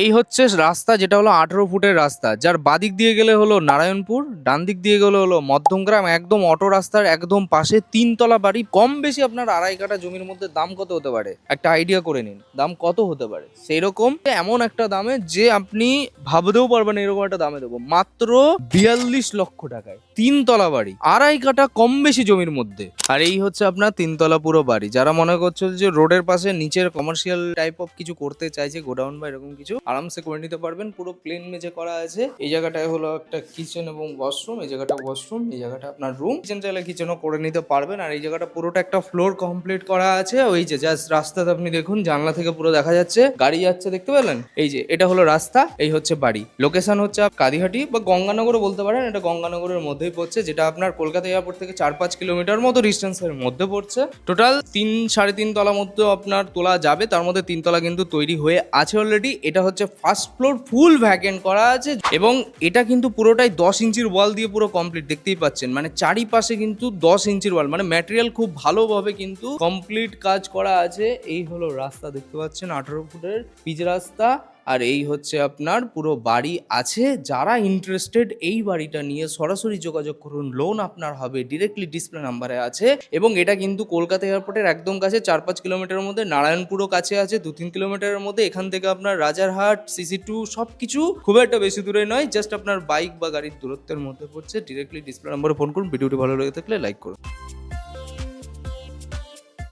এই হচ্ছে রাস্তা, যেটা হলো 18 ফুটের রাস্তা, যার বাদিক দিয়ে গেলে হলো নারায়ণপুর, ডান দিক দিয়ে গেলে হলো মধ্যমগ্রাম। একদম অটো রাস্তার একদম পাশে 3 তলা বাড়ি। কম বেশি আপনার 2.5 কাঠা জমির মধ্যে দাম কত হতে পারে একটা আইডিয়া করে নিন, দাম কত হতে পারে। সেই রকম এমন একটা দামে যে আপনি ভাবতেও পারবেন এরকম একটা দামে দেবো, মাত্র 42 লক্ষ টাকায় 3 তলা বাড়ি, 2.5 কাঠা কম বেশি জমির মধ্যে। আর এই হচ্ছে আপনার 3 তলা পুরো বাড়ি। যারা মনে করছে যে রোডের পাশে নিচের কমার্শিয়াল টাইপ অফ কিছু করতে চাইছে, গোডাউন বা এরকম কিছু, আরামসে করে নিতে পারবেন। পুরো প্লেন মেঝে করা আছে। এই জায়গাটায় হলো একটা কিচেন এবং ওয়াশরুম, এই জায়গাটা ওয়াশরুম, এই জায়গাটা আপনার রুম। কিচেন চাইলে কিচেনও করে নিতে পারবেন। আর এই জায়গাটা পুরোটা একটা ফ্লোর কমপ্লিট করা আছে। ওই যে জাস্ট রাস্তাতে আপনি দেখুন, জানলা থেকে পুরো দেখা যাচ্ছে গাড়ি যাচ্ছে, দেখতে পেলেন? এই যে এটা হলো রাস্তা, এই হচ্ছে বাড়ি। লোকেশন হচ্ছে কাদিহাটি বা গঙ্গানগরও বলতে পারেন, এটা গঙ্গানগরের মধ্যেই পড়ছে, যেটা আপনার কলকাতা এয়ারপোর্ট থেকে 4-5 কিলোমিটার মতো ডিস্টেন্সের মধ্যে পড়ছে। টোটাল 3-3.5 তলা মধ্যে আপনার তোলা যাবে, তার মধ্যে 3 তলা কিন্তু তৈরি হয়ে আছে অলরেডি। এটা হচ্ছে ফার্স্ট ফ্লোর, ফুল ভ্যাকেন্ট করা আছে। এবং এটা কিন্তু পুরোটাই 10 ইঞ্চির ওয়াল দিয়ে পুরো কমপ্লিট, দেখতেই পাচ্ছেন। মানে চারিপাশে কিন্তু 10 ইঞ্চির ওয়াল, মানে ম্যাটেরিয়াল খুব ভালোভাবে কিন্তু কমপ্লিট কাজ করা আছে। এই হলো রাস্তা, দেখতে পাচ্ছেন 18 ফুটের পিচ রাস্তা। আর এই হচ্ছে আপনার পুরো বাড়ি আছে। যারা ইন্টারেস্টেড এই বাড়িটা নিয়ে সরাসরি যোগাযোগ করুন, লোন আপনার হবে, ডিরেক্টলি ডিসপ্লে নাম্বারে আছে। এবং এটা কিন্তু কলকাতা এয়ারপোর্টের একদম কাছে, 4-5 কিলোমিটারের মধ্যে। নারায়ণপুরও কাছে আছে 2-3 কিলোমিটারের মধ্যে। এখান থেকে আপনার রাজারহাট, CC2 সব কিছু খুব একটা বেশি দূরে নয়, জাস্ট আপনার বাইক বা গাড়ির দূরত্বের মধ্যে পড়ছে। ডিরেক্টলি ডিসপ্লে নাম্বারে ফোন করুন। ভিডিওটি ভালো লেগে থাকলে লাইক করুন।